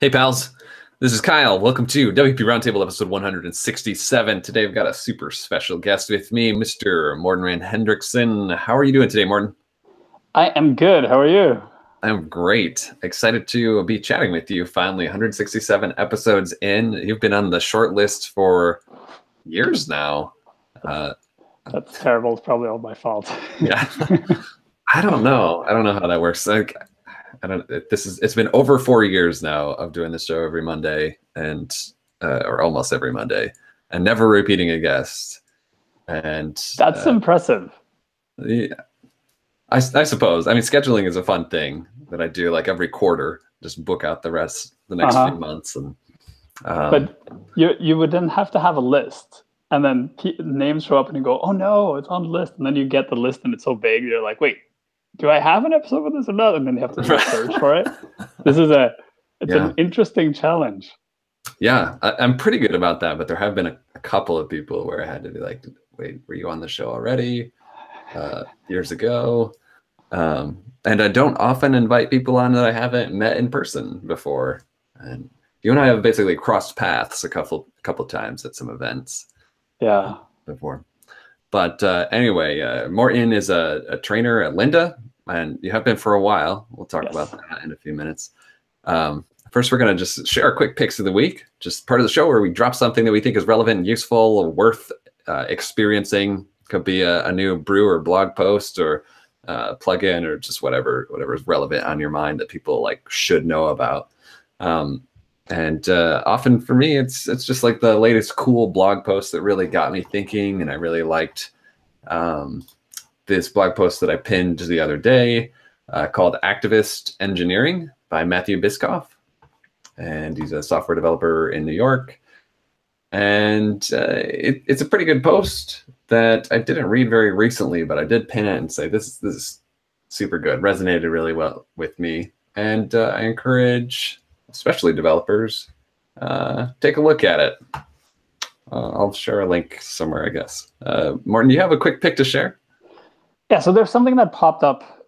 Hey pals, this is Kyle. Welcome to WP Roundtable episode 167. Today we've got a super special guest with me, Mr. Morten Rand-Hendriksen. How are you doing today, Morten? I am good. How are you? I'm great. Excited to be chatting with you. Finally, 167 episodes in. You've been on the short list for years now. That's terrible. It's probably all my fault. Yeah. I don't know. I don't know how that works. Like, it's been over 4 years now of doing this show every Monday and or almost every Monday and never repeating a guest. And that's impressive. Yeah, I suppose. I mean, scheduling is a fun thing that I do like every quarter, just book out the next few months. And but you would then have to have a list, and then names show up and you go, oh no, it's on the list. And then you get the list and it's so big, you're like, wait, do I have an episode with this or not? And then you have to search for it. This is an interesting challenge. Yeah, I'm pretty good about that, but there have been a couple of people where I had to be like, wait, were you on the show already? Years ago. And I don't often invite people on that I haven't met in person before. And you and I have basically crossed paths a couple times at some events. Yeah. Before. But anyway, Morten is a trainer at Lynda, and you have been for a while. We'll talk about that in a few minutes. First, we're going to just share our quick picks of the week, just part of the show where we drop something that we think is relevant and useful or worth experiencing. Could be a new brew or blog post or plugin or just whatever is relevant on your mind that people like should know about. And often for me, it's just like the latest cool blog post that really got me thinking. And I really liked this blog post that I pinned the other day called Activist Engineering by Matthew Biscoff. And he's a software developer in New York. And it's a pretty good post that I didn't read very recently, but I did pin it and say, this is super good, resonated really well with me. And I encourage, especially developers, take a look at it. I'll share a link somewhere, I guess. Morten, do you have a quick pick to share? Yeah, so there's something that popped up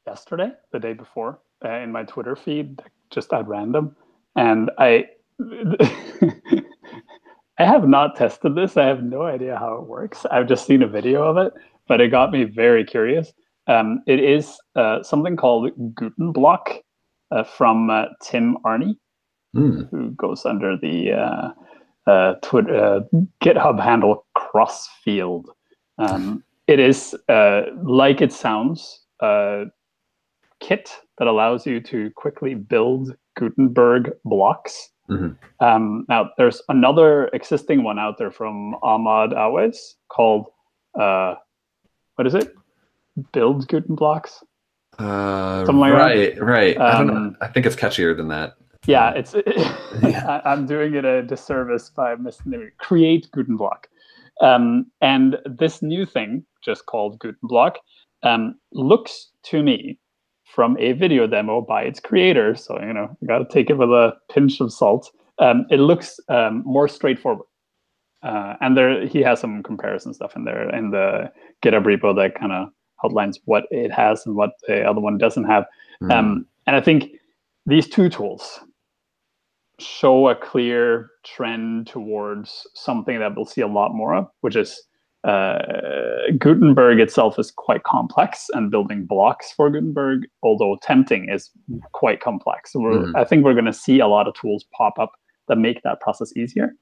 yesterday, the day before, in my Twitter feed, just at random. And I have not tested this. I have no idea how it works. I've just seen a video of it, but it got me very curious. It is something called Gutenblock from Tim Arney, who goes under the Twitter GitHub handle Crossfield. It is, like it sounds, a kit that allows you to quickly build Gutenberg blocks. Now, there's another existing one out there from Ahmad Awez called, what is it? Build Gutenblocks? Something like that. Right. I don't know. I think it's catchier than that. Yeah, I'm doing it a disservice by create Gutenblock. And this new thing, just called Gutenblock, looks to me from a video demo by its creator, so you got to take it with a pinch of salt. It looks more straightforward, and he has some comparison stuff in there in the GitHub repo that kind of outlines what it has and what the other one doesn't have. And I think these two tools show a clear trend towards something that we'll see a lot more of, which is Gutenberg itself is quite complex, and building blocks for Gutenberg, although tempting, is quite complex. So I think we're going to see a lot of tools pop up that make that process easier.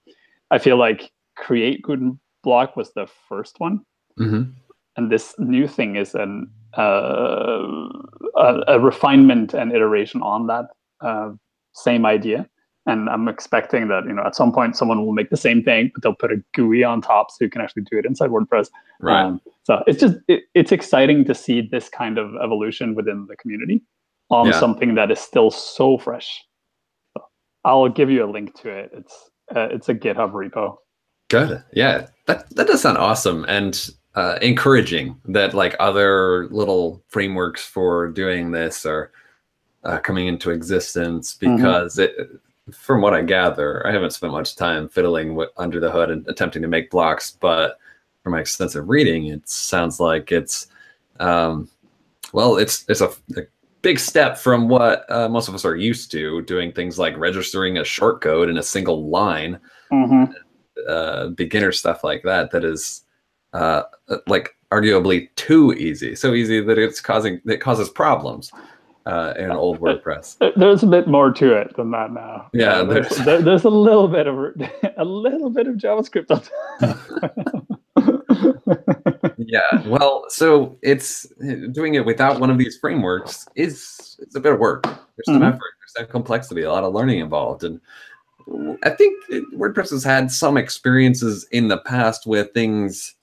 I feel like Create Gutenblock was the first one. And this new thing is a refinement and iteration on that same idea. And I'm expecting that, at some point someone will make the same thing, but they'll put a GUI on top so you can actually do it inside WordPress. Right. So it's exciting to see this kind of evolution within the community on something that is still so fresh. So I'll give you a link to it. It's a GitHub repo. Good. Yeah, that does sound awesome and encouraging that like other little frameworks for doing this are coming into existence, because from what I gather, I haven't spent much time fiddling under the hood and attempting to make blocks, but from my extensive reading, it sounds like it's a big step from what most of us are used to, doing things like registering a short code in a single line, beginner stuff like that. That is like arguably too easy, so easy that it causes problems in old WordPress. There's a bit more to it than that now. Yeah, there's a little bit of JavaScript on Yeah, well, so it's doing it without one of these frameworks is it's a bit of work. There's some effort, there's some complexity, a lot of learning involved, and I think WordPress has had some experiences in the past with things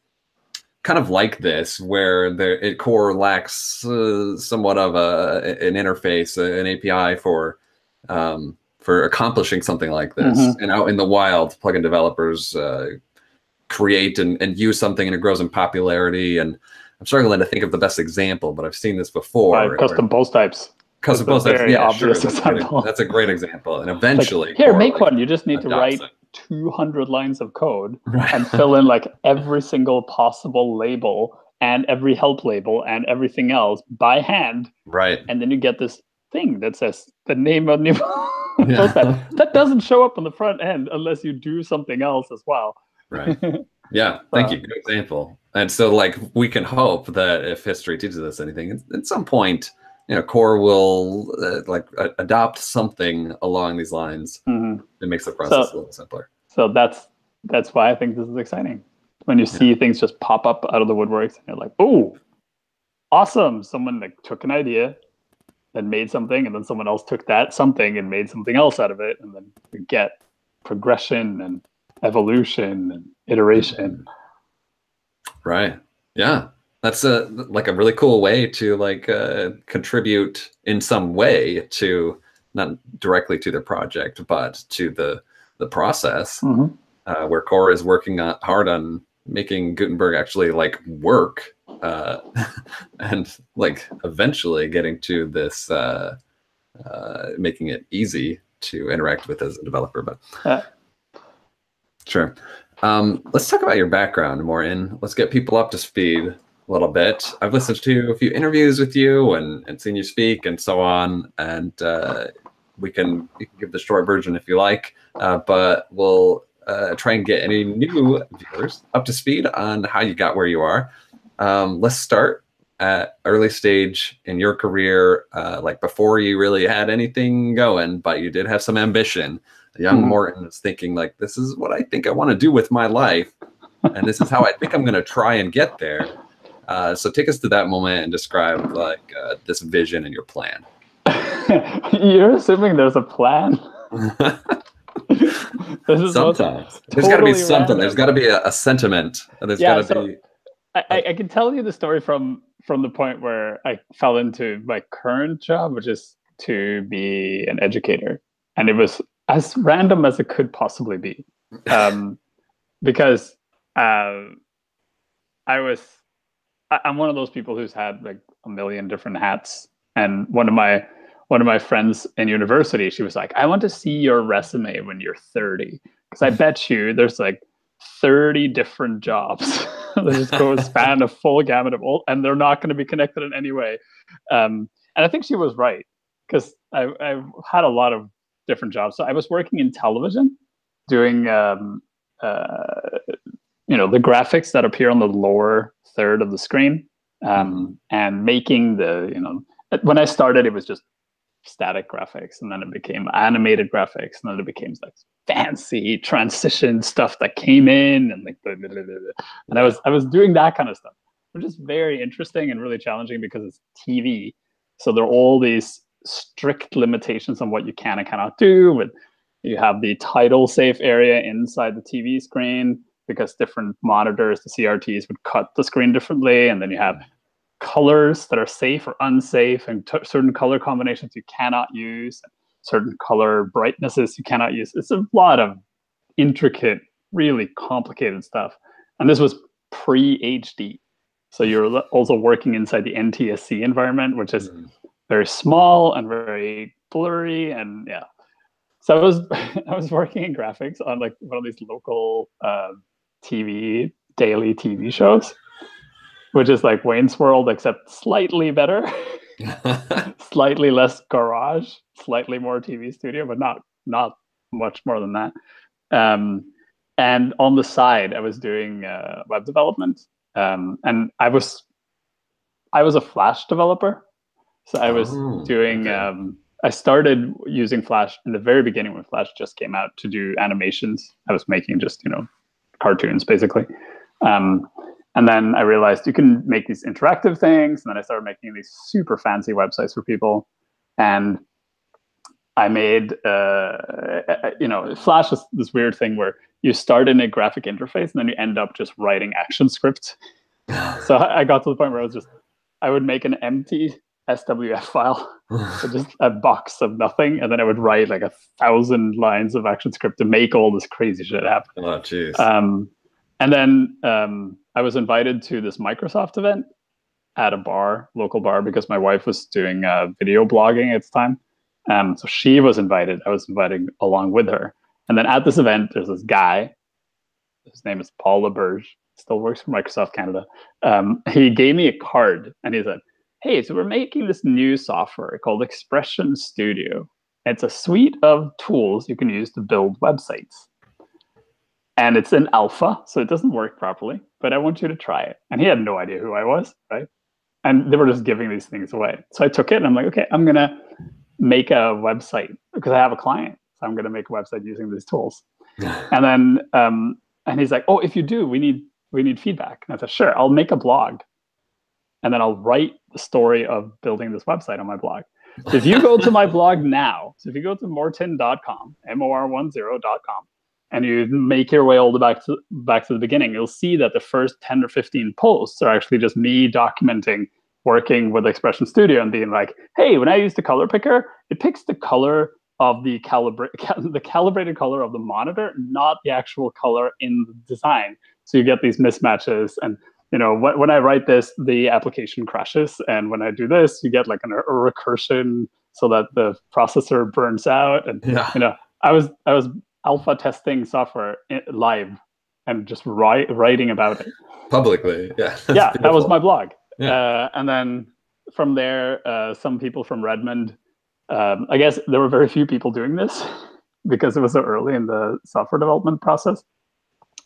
kind of like this, where core lacks somewhat of an interface, an API for accomplishing something like this. And out in the wild, plugin developers create and use something, and it grows in popularity. And I'm struggling to think of the best example, but I've seen this before. Custom post types. Custom post types, yeah, sure. Example. That's a great example. And eventually, like, here, make one. You just need to write 200 lines of code and fill in like every single possible label and every help label and everything else by hand. Right. And then you get this thing that says the name of new post type. That doesn't show up on the front end unless you do something else as well. Right. Yeah. Thank you. Good example. And so, like, we can hope that if history teaches us anything, at some point, core will adopt something along these lines. It makes the process a little simpler. So that's why I think this is exciting. When you see things just pop up out of the woodworks, and you're like, "Oh, awesome!" Someone like took an idea and made something, and then someone else took that something and made something else out of it, and then we get progression and evolution and iteration. Right. Yeah. That's a really cool way to contribute in some way to, not directly to the project, but to the process, where core is working hard on making Gutenberg actually work, and eventually getting to this, making it easy to interact with as a developer. But sure. Let's talk about your background, Morten. Let's get people up to speed a little bit. I've listened to a few interviews with you and seen you speak and so on. And you can give the short version if you like, but we'll try and get any new viewers up to speed on how you got where you are. Let's start at early stage in your career, before you really had anything going, but you did have some ambition. Young Morten is thinking this is what I think I want to do with my life, and this is how I think I'm going to try and get there. So take us to that moment and describe this vision and your plan. You're assuming there's a plan? Sometimes there's got to be something. Random. There's got to be a sentiment. There's got to be. I can tell you the story from the point where I fell into my current job, which is to be an educator, and it was as random as it could possibly be, because I'm one of those people who's had a million different hats. And one of my friends in university, she was like, "I want to see your resume when you're 30, because I bet you there's 30 different jobs that just go span a full gamut of all, and they're not going to be connected in any way." And I think she was right, because I've had a lot of different jobs. So I was working in television, doing the graphics that appear on the lower third of the screen, and making when I started, it was just static graphics, and then it became animated graphics, and then it became fancy transition stuff that came in, and and I was doing that kind of stuff, which is very interesting and really challenging because it's TV. So there are all these strict limitations on what you can and cannot do. You have the title safe area inside the TV screen, because different monitors, the CRTs, would cut the screen differently, and then you have colors that are safe or unsafe, and certain color combinations you cannot use, certain color brightnesses you cannot use. It's a lot of intricate, really complicated stuff. And this was pre-HD. So you're also working inside the NTSC environment, which is very small and very blurry, and yeah. So I was working in graphics on one of these local daily TV shows, which is like Wayne's World, except slightly better. Slightly less garage, slightly more TV studio, but not much more than that. And on the side, I was doing web development, and I was a Flash developer, so I was doing. Okay. I started using Flash in the very beginning when Flash just came out to do animations. I was making just cartoons basically. And then I realized you can make these interactive things. And then I started making these super fancy websites for people. And I made, Flash is this weird thing where you start in a graphic interface and then you end up just writing action script. So I got to the point where I would make an empty SWF file, so just a box of nothing, and then I would write like 1,000 lines of action script to make all this crazy shit happen. Oh, jeez. And then I was invited to this Microsoft event at a local bar, because my wife was doing video blogging at the time. So she was invited. I was invited along with her. And then at this event, there's this guy. His name is Paul LeBurge. Still works for Microsoft Canada. He gave me a card, and he said, "Hey, so we're making this new software called Expression Studio. It's a suite of tools you can use to build websites. And it's in alpha, so it doesn't work properly, but I want you to try it." And he had no idea who I was, right? And they were just giving these things away. So I took it, and I'm like, okay, I'm going to make a website because I have a client. So I'm going to make a website using these tools. And then, and he's like, "Oh, if you do, we need feedback." And I said, "Sure, I'll make a blog. And then I'll write the story of building this website on my blog. So if you go to my blog now, so if you go to morten.com, MOR10.com, and you make your way all the back to the beginning, you'll see that the first 10 or 15 posts are actually just me documenting working with Expression Studio and being like, hey, when I use the color picker, it picks the color of the calibrated color of the monitor, not the actual color in the design. So you get these mismatches. And when I write this, the application crashes. And when I do this, you get like a recursion so that the processor burns out. And I was alpha testing software live and just writing about it publicly. Yeah. Yeah, beautiful. that was my blog. Yeah. And then from there, some people from Redmond, I guess there were very few people doing this because it was so early in the software development process.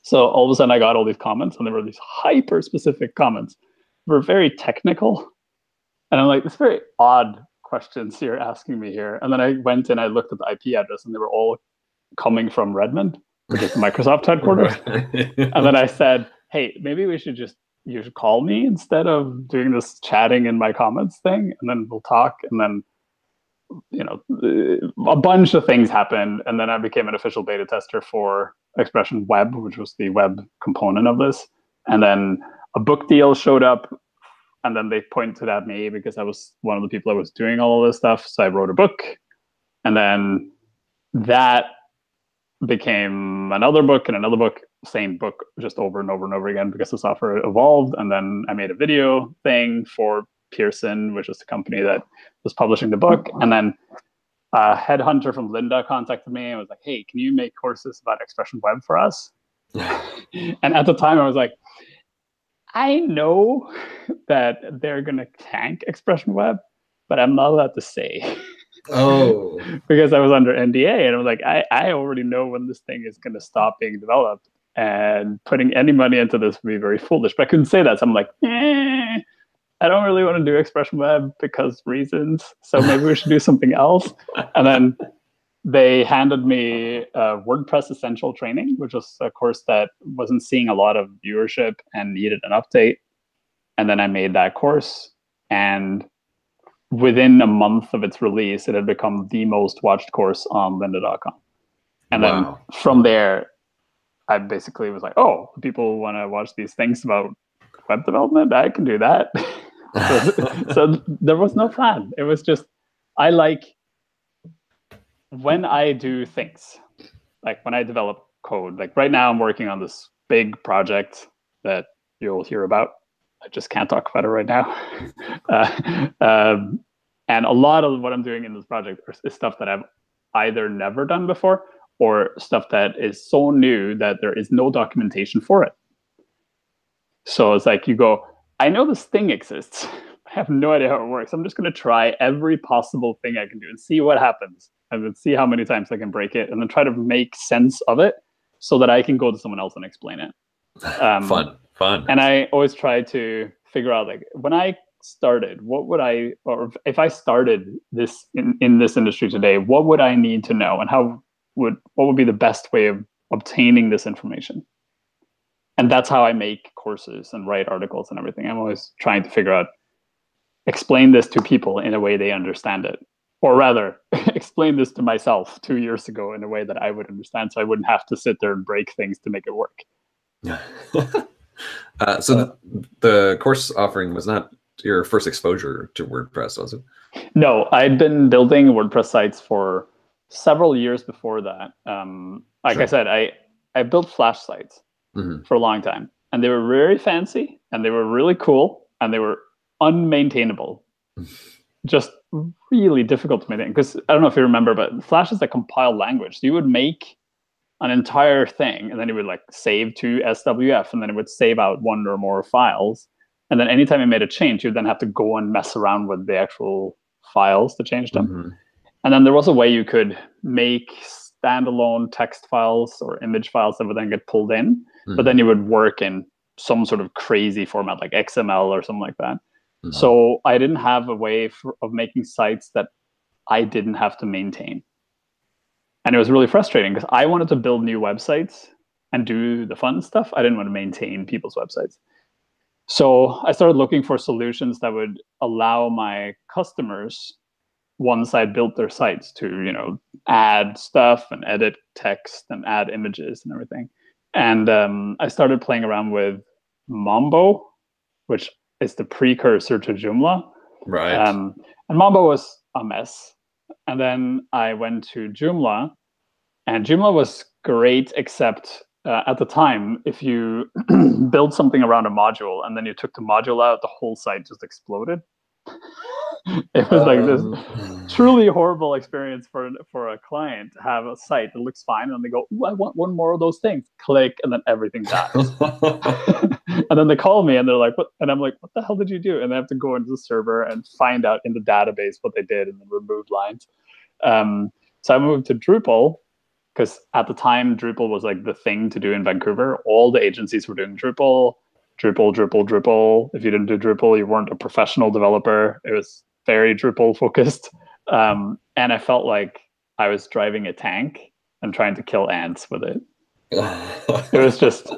So all of a sudden I got all these comments, and there were these hyper specific comments. They were very technical. And I'm like, this very odd questions you're asking me here. And then I went and I looked at the IP address, and they were all coming from Redmond, which is Microsoft headquarters. And then I said, hey, maybe you should call me instead of doing this chatting in my comments thing, and then we'll talk. And then, a bunch of things happened. And then I became an official beta tester for Expression Web, which was the web component of this. And then a book deal showed up, and then they pointed at me because I was one of the people that was doing all of this stuff. So I wrote a book, and then that became another book and another book, same book, just over and over and over again because the software evolved. And then I made a video thing for Pearson, which was the company that was publishing the book. And then a headhunter from Lynda contacted me and was like, hey, can you make courses about Expression Web for us? And at the time I was like, I know that they're going to tank Expression Web, but I'm not allowed to say. Oh. Because I was under NDA, and I was like, I already know when this thing is going to stop being developed, and putting any money into this would be very foolish. But I couldn't say that. So I'm like, I don't really want to do Expression Web because reasons. So maybe we should do something else. And then they handed me WordPress Essential Training, which was a course that wasn't seeing a lot of viewership and needed an update. And then I made that course, and within a month of its release, it had become the most watched course on lynda.com. And then from there, I basically was like, oh, people want to watch these things about web development? I can do that. So there was no plan. It was just, I like when I do things, like when I develop code, like right now I'm working on this big project that you'll hear about. I just can't talk about it right now. And a lot of what I'm doing in this project is stuff that I've either never done before or stuff that is so new that there is no documentation for it. So it's like you go, I know this thing exists, have no idea how it works. I'm just going to try every possible thing I can do and see what happens, and then see how many times I can break it, and then try to make sense of it so that I can go to someone else and explain it. Fun. And I always try to figure out, like, when I started, what would I, or if I started this in this industry today, what would I need to know, and what would be the best way of obtaining this information? And that's how I make courses and write articles and everything. I'm always trying to figure out, explain this to people in a way they understand it. Or rather, explain this to myself 2 years ago in a way that I would understand, so I wouldn't have to sit there and break things to make it work. So the course offering was not your first exposure to WordPress, was it? No, I'd been building WordPress sites for several years before that. Like I said, I built Flash sites for a long time, and they were very fancy, and they were really cool, and they were unmaintainable. Just really difficult to maintain, because I don't know if you remember, but Flash is a compiled language. So you would make an entire thing, and then it would like save to SWF, and then it would save out one or more files. And then anytime you made a change, you'd then have to go and mess around with the actual files to change them. And then there was a way you could make standalone text files or image files that would then get pulled in, but then you would work in some sort of crazy format like XML or something like that. So I didn't have a way of making sites that I didn't have to maintain. And it was really frustrating, because I wanted to build new websites and do the fun stuff. I didn't want to maintain people's websites. So I started looking for solutions that would allow my customers, once I built their sites, to, add stuff and edit text and add images and everything. And I started playing around with Mambo, which is the precursor to Joomla. Right. And Mambo was a mess. And then I went to Joomla, and Joomla was great, except at the time, if you build something around a module and then you took the module out, the whole site just exploded. It was like this truly horrible experience for a client to have a site that looks fine, and they go, "Ooh, I want one more of those things." Click, and then everything dies. And then they call me and they're like, "What?" And I'm like, "What the hell did you do?" And I have to go into the server and find out in the database what they did, and then remove lines. So I moved to Drupal, because at the time Drupal was like the thing to do in Vancouver. All the agencies were doing Drupal. If you didn't do Drupal, you weren't a professional developer. It was very Drupal focused. And I felt like I was driving a tank and trying to kill ants with it. It was just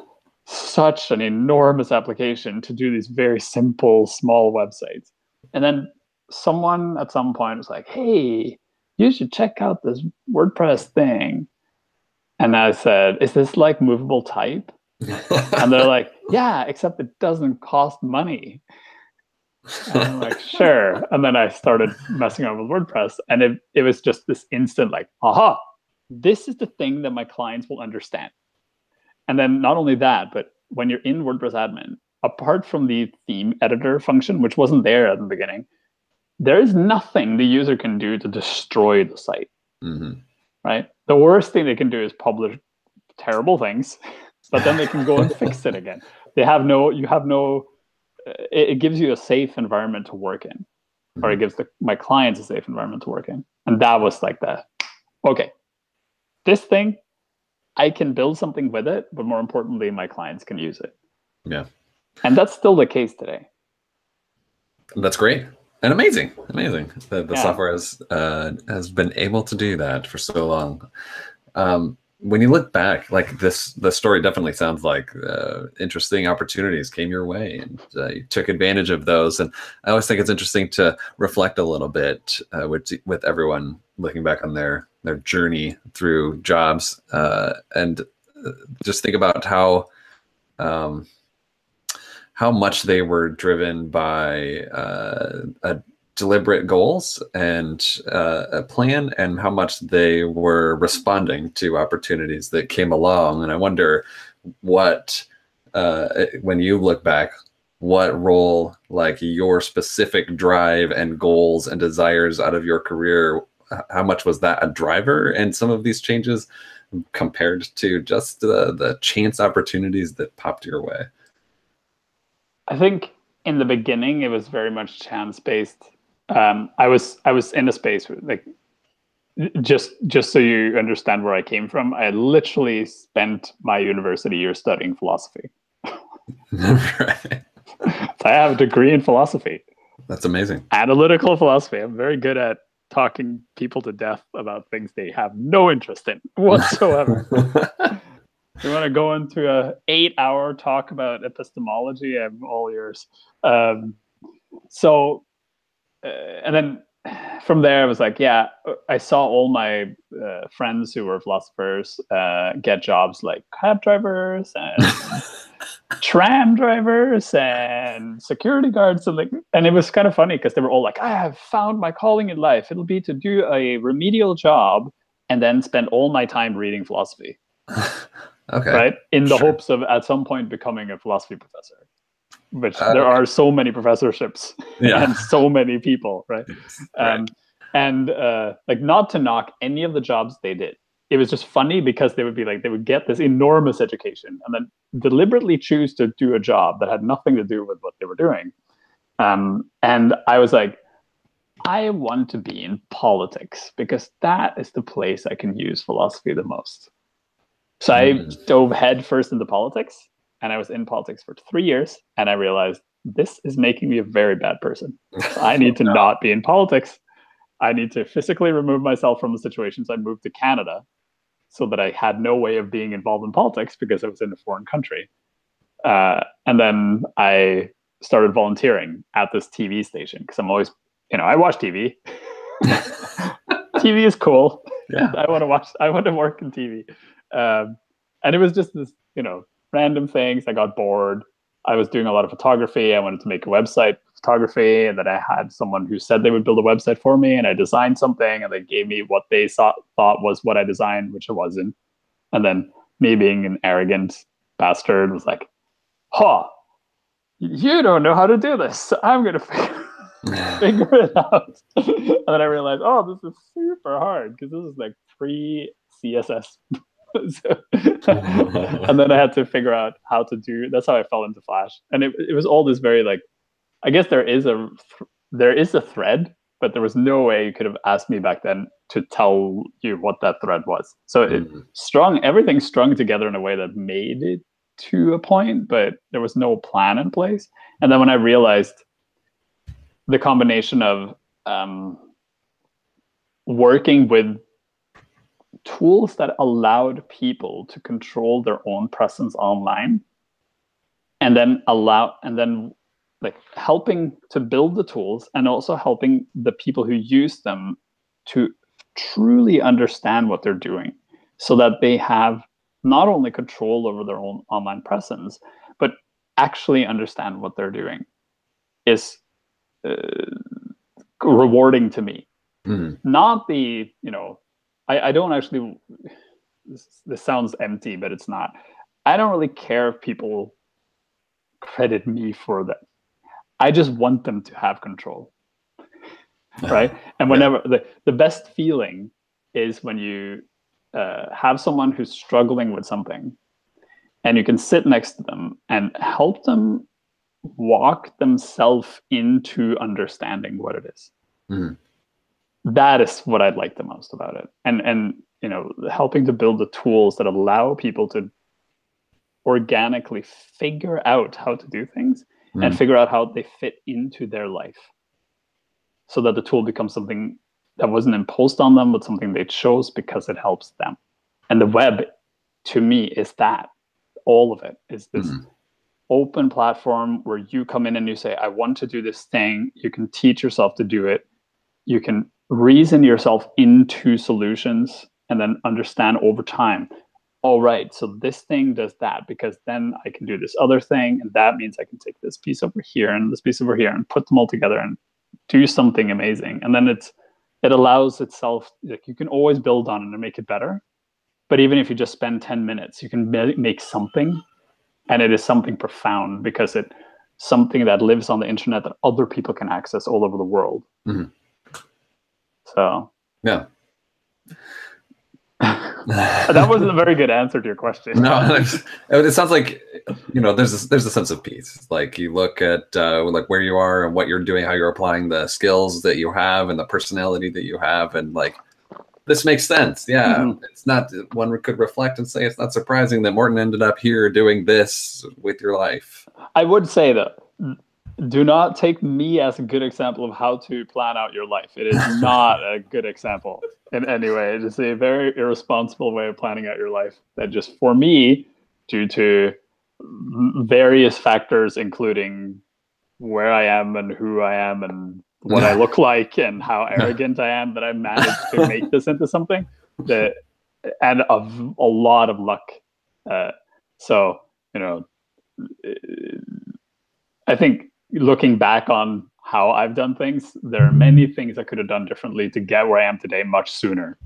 such an enormous application to do these very simple, small websites. And then someone at some point was like, "Hey, you should check out this WordPress thing." And I said, "Is this like movable type?" And they're like, "Yeah, except it doesn't cost money." And I'm like, "Sure." And then I started messing around with WordPress, and it was just this instant like, aha, this is the thing that my clients will understand. And then not only that, but when you're in WordPress admin, apart from the theme editor function, which wasn't there at the beginning, there is nothing the user can do to destroy the site. Right? The worst thing they can do is publish terrible things, but then they can go and fix it again. It gives you a safe environment to work in, or it gives my clients a safe environment to work in. And that was like okay, this thing, I can build something with it, but more importantly, my clients can use it. Yeah. And that's still the case today. That's great. And amazing. The software has been able to do that for so long. When you look back, like the story definitely sounds like interesting opportunities came your way, and you took advantage of those. And I always think it's interesting to reflect a little bit with everyone looking back on their journey through jobs, and just think about how much they were driven by deliberate goals and a plan, and how much they were responding to opportunities that came along. And I wonder what, when you look back, what role like your specific drive and goals and desires out of your career, how much was that a driver in some of these changes compared to just the chance opportunities that popped your way? I think in the beginning, it was very much chance based. I was in a space where, like, just so you understand where I came from, I literally spent my university year studying philosophy. Right. So I have a degree in philosophy. That's amazing. Analytical philosophy. I'm very good at talking people to death about things they have no interest in whatsoever. If you want to go into a 8-hour talk about epistemology, I'm all yours. And then from there, I was like, yeah, I saw all my friends who were philosophers get jobs like cab drivers and tram drivers and security guards, and it was kind of funny because they were all like, I have found my calling in life. It'll be to do a remedial job and then spend all my time reading philosophy. Okay. Right? In the hopes of at some point becoming a philosophy professor, which there are so many professorships and so many people, right? Right. And like, not to knock any of the jobs they did. It was just funny because they would be like, they would get this enormous education and then deliberately choose to do a job that had nothing to do with what they were doing. And I was like, I want to be in politics because that is the place I can use philosophy the most. So I dove headfirst into politics, and I was in politics for 3 years, and I realized this is making me a very bad person. So I need to not be in politics. I need to physically remove myself from the situations. I moved to Canada so that I had no way of being involved in politics because I was in a foreign country. And then I started volunteering at this TV station because I'm always, I watch TV. TV is cool. Yeah. I want to work in TV. And it was just this, random things. I got bored. I was doing a lot of photography. I wanted to make a website photography, and then I had someone who said they would build a website for me, and I designed something, and they gave me what they thought was what I designed, which it wasn't. And then me, being an arrogant bastard, was like, you don't know how to do this. I'm going to figure it out. And then I realized, this is super hard because this is like pre-CSS. And then I had to figure out how to do. That's how I fell into Flash, and it was all this very, like, I guess there is a thread, but there was no way you could have asked me back then to tell you what that thread was. So everything strung together in a way that made it to a point, but there was no plan in place. And then when I realized the combination of working with tools that allowed people to control their own presence online, and then like helping to build the tools and also helping the people who use them to truly understand what they're doing so that they have not only control over their own online presence, but actually understand what they're doing, is rewarding to me. Not the, I don't actually, this sounds empty, but it's not. I don't really care if people credit me for that. I just want them to have control, right? And whenever the best feeling is when you have someone who's struggling with something, and you can sit next to them and help them walk themselves into understanding what it is. That is what I like the most about it. And helping to build the tools that allow people to organically figure out how to do things and figure out how they fit into their life, so that the tool becomes something that wasn't imposed on them, but something they chose because it helps them. And the web, to me, is that. All of it is this open platform where you come in and you say, I want to do this thing. You can teach yourself to do it. You can reason yourself into solutions and then understand over time, all right, so this thing does that because then I can do this other thing, and that means I can take this piece over here and this piece over here and put them all together and do something amazing. And then it allows itself, like, you can always build on it and make it better. But even if you just spend 10 minutes, you can make something, and it is something profound because it's something that lives on the internet that other people can access all over the world. So yeah. That wasn't a very good answer to your question. No, it sounds like, there's a sense of peace. Like you look at like where you are and what you're doing, how you're applying the skills that you have and the personality that you have, and like this makes sense. Yeah, it's not, one could reflect and say it's not surprising that Morten ended up here doing this with your life. I would say though, do not take me as a good example of how to plan out your life. It is not a good example in any way. It is a very irresponsible way of planning out your life that just, for me, due to various factors, including where I am and who I am and what I look like and how arrogant I am, that I managed to make this into something that, and of a lot of luck. So, I think looking back on how I've done things, there are many things I could have done differently to get where I am today much sooner.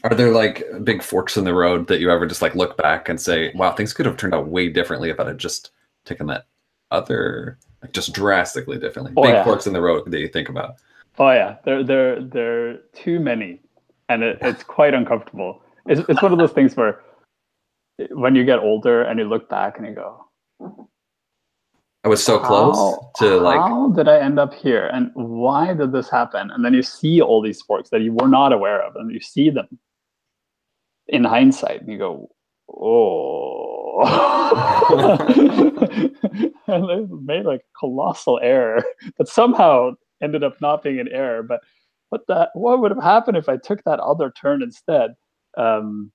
Are there like big forks in the road that you ever just like look back and say, wow, things could have turned out way differently if I had just taken that other, like just drastically differently? Big forks in the road that you think about. Oh yeah, there are too many, and it's quite uncomfortable. It's one of those things where when you get older and you look back and you go, I was so close to like, how did I end up here? And why did this happen? And then you see all these forks that you were not aware of, and you see them in hindsight, and you go, oh. And they made like a colossal error that somehow ended up not being an error. But what would have happened if I took that other turn instead? And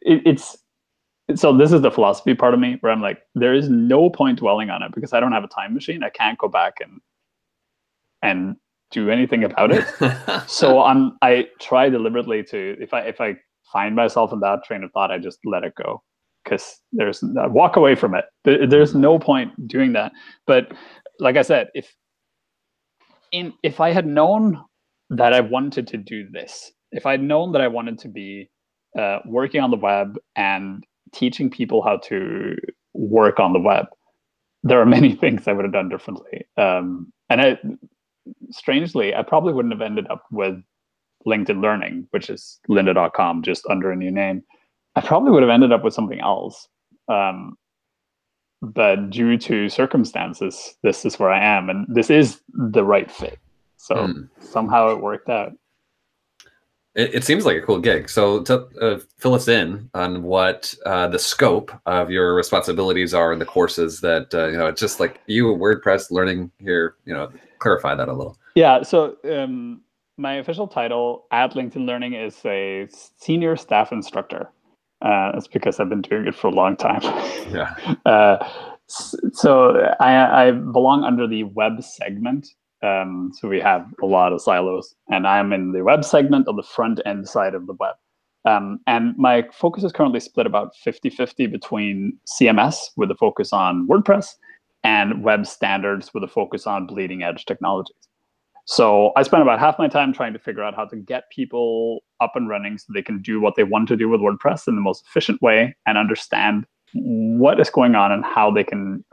it's so this is the philosophy part of me where I'm like, there is no point dwelling on it because I don't have a time machine. I can't go back and do anything about it. So I try deliberately to, if I find myself in that train of thought, I just let it go, because walk away from it. There's no point doing that. But like I said, if I had known that I wanted to do this, if I'd known that I wanted to be working on the web and teaching people how to work on the web, there are many things I would have done differently. Strangely, I probably wouldn't have ended up with LinkedIn Learning, which is lynda.com, just under a new name. I probably would have ended up with something else. But due to circumstances, this is where I am, and this is the right fit. So somehow it worked out. It seems like a cool gig. So to fill us in on what the scope of your responsibilities are in the courses that, it's just like you, WordPress learning here, clarify that a little. Yeah. So my official title at LinkedIn Learning is a senior staff instructor. That's because I've been doing it for a long time. Yeah. So I belong under the web segment. So we have a lot of silos, and I'm in the web segment on the front end side of the web. And my focus is currently split about 50-50 between CMS with a focus on WordPress and web standards with a focus on bleeding edge technologies. So I spend about half my time trying to figure out how to get people up and running so they can do what they want to do with WordPress in the most efficient way and understand what is going on and how they can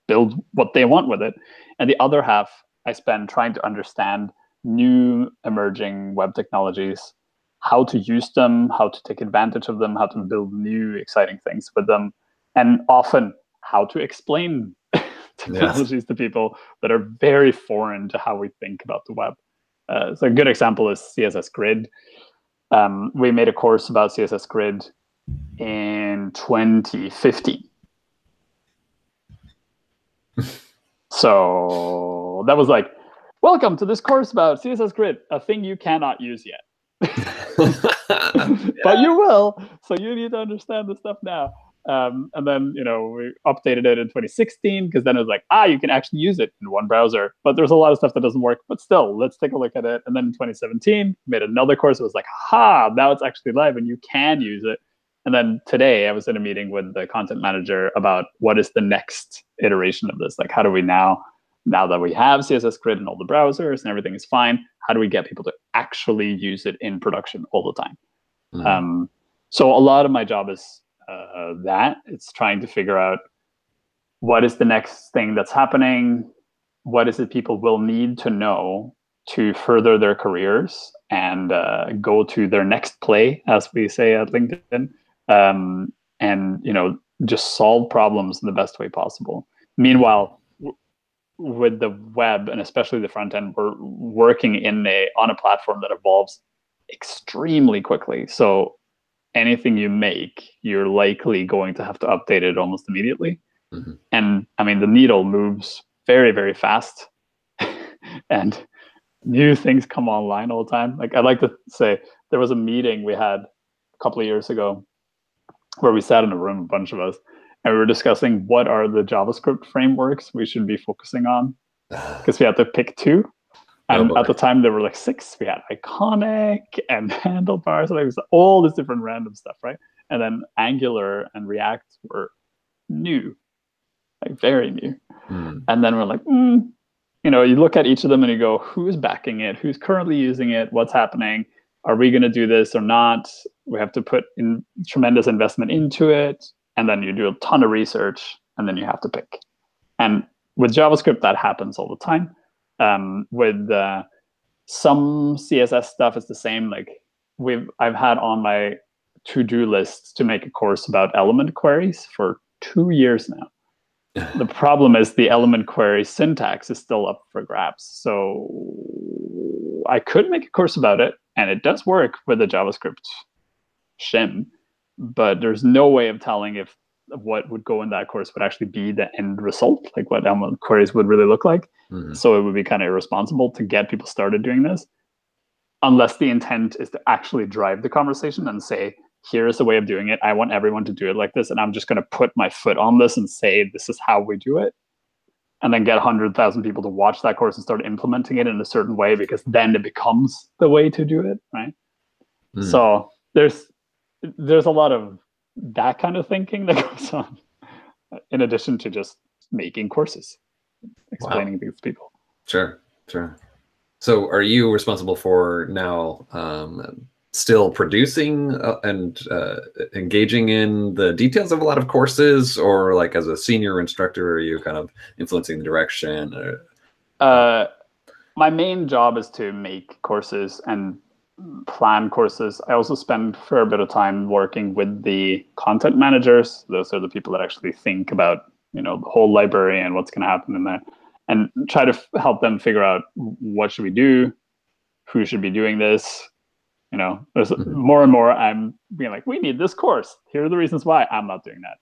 build what they want with it. And the other half I spend trying to understand new emerging web technologies, how to use them, how to take advantage of them, how to build new exciting things with them, and often how to explain technologies to people that are very foreign to how we think about the web. So a good example is CSS Grid. We made a course about CSS Grid in 2015. So that was like, welcome to this course about CSS Grid, a thing you cannot use yet. But you will, so you need to understand the stuff now. And then, we updated it in 2016, because then it was like, you can actually use it in one browser, but there's a lot of stuff that doesn't work, but still, let's take a look at it. And then in 2017, made another course. It was like, now it's actually live and you can use it. And then today I was in a meeting with the content manager about what is the next iteration of this? Like, how do we now that we have CSS Grid in all the browsers and everything is fine, how do we get people to actually use it in production all the time? So a lot of my job is that. It's trying to figure out what is the next thing that's happening, what is it people will need to know to further their careers and go to their next play, as we say at LinkedIn, and just solve problems in the best way possible. Meanwhile, with the web and especially the front end, we're working on a platform that evolves extremely quickly. So anything you make, you're likely going to have to update it almost immediately. Mm-hmm. And I mean, the needle moves very, very fast, and new things come online all the time. Like, I'd like to say there was a meeting we had a couple of years ago where we sat in a room, a bunch of us, and we were discussing what are the JavaScript frameworks we should be focusing on, because we had to pick two. And at the time, there were like 6. We had Iconic and Handlebars, and it was all this different random stuff, right? And then Angular and React were new, like very new. And then we're like, you look at each of them and you go, who's backing it? Who's currently using it? What's happening? Are we going to do this or not? We have to put in tremendous investment into it. And then you do a ton of research, and then you have to pick. And with JavaScript, that happens all the time. With some CSS stuff, it's the same. Like, I've had on my to-do list to make a course about element queries for 2 years now. The problem is the element query syntax is still up for grabs. So I could make a course about it, and it does work with the JavaScript shim, but there's no way of telling if what would go in that course would actually be the end result, like what element queries would really look like. So it would be kind of irresponsible to get people started doing this, unless the intent is to actually drive the conversation and say, here is a way of doing it. I want everyone to do it like this, and I'm just going to put my foot on this and say, this is how we do it. And then get 100,000 people to watch that course and start implementing it in a certain way, because then it becomes the way to do it, right? So there's a lot of that kind of thinking that goes on, in addition to just making courses, explaining things to people. Sure. So are you responsible for now still producing and engaging in the details of a lot of courses, or like as a senior instructor, are you kind of influencing the direction? My main job is to make courses and plan courses. I also spend a fair bit of time working with the content managers. Those are the people that actually think about, the whole library and what's going to happen in there, and try to help them figure out what should we do, who should be doing this. There's more and more I'm being like, we need this course. Here are the reasons why. I'm not doing that.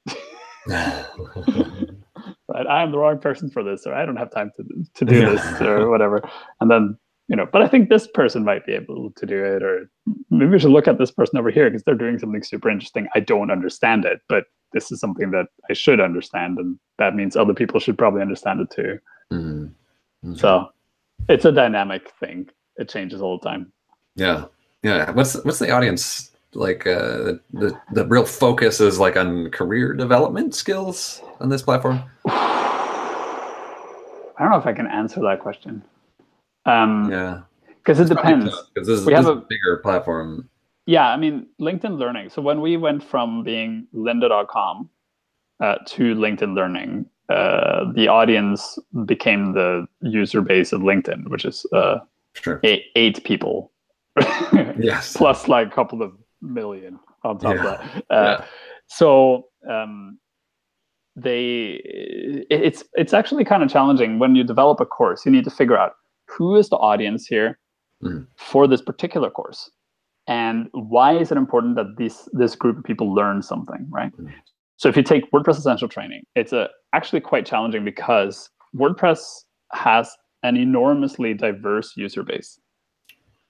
Right? I am the wrong person for this, or I don't have time to do this, or whatever. And then, but I think this person might be able to do it, or maybe we should look at this person over here because they're doing something super interesting. I don't understand it, but this is something that I should understand, and that means other people should probably understand it too. So it's a dynamic thing. It changes all the time. Yeah. What's the audience like? The real focus is like on career development skills on this platform. I don't know if I can answer that question. Because it depends. Because this is a bigger platform. Yeah, I mean, LinkedIn Learning. So when we went from being lynda.com to LinkedIn Learning, the audience became the user base of LinkedIn, which is 8 people. Yes. Plus like a couple of million on top of that. So it's actually kind of challenging when you develop a course. You need to figure out who is the audience here for this particular course, and why is it important that this group of people learn something, right? So if you take WordPress Essential Training, it's actually quite challenging because WordPress has an enormously diverse user base.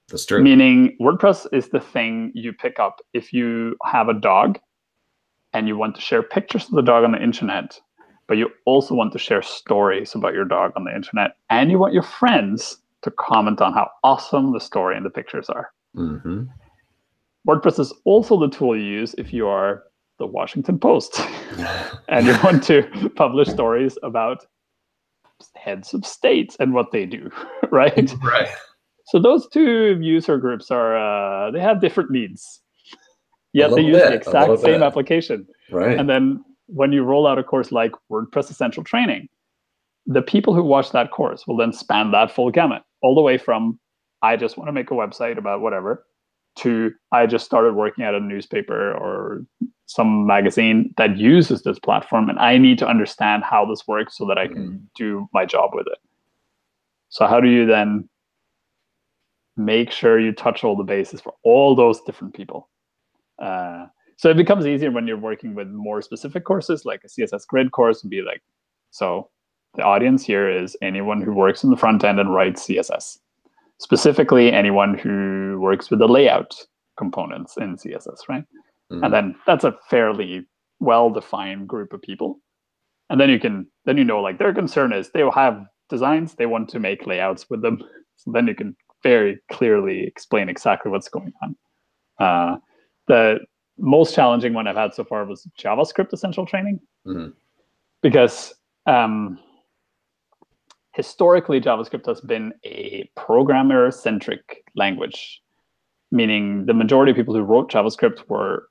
That's true. Meaning WordPress is the thing you pick up if you have a dog and you want to share pictures of the dog on the internet, but you also want to share stories about your dog on the internet, and you want your friends to comment on how awesome the story and the pictures are. WordPress is also the tool you use if you are the Washington Post and you want to publish stories about heads of states and what they do, right? Right. So those two user groups are, they have different needs, yet they use the exact same application. Right. And then when you roll out a course like WordPress Essential Training, the people who watch that course will then span that full gamut, all the way from I just want to make a website about whatever, to I just started working at a newspaper or some magazine that uses this platform, and I need to understand how this works so that I can do my job with it. So how do you then make sure you touch all the bases for all those different people? So it becomes easier when you're working with more specific courses, like a CSS grid course would be like, so the audience here is anyone who works in the front end and writes CSS. Specifically, anyone who works with the layout components in CSS, right? And then that's a fairly well-defined group of people. And then you know, like their concern is they will have designs, they want to make layouts with them. So then you can very clearly explain exactly what's going on. The most challenging one I've had so far was JavaScript essential training, because historically JavaScript has been a programmer-centric language, meaning the majority of people who wrote JavaScript were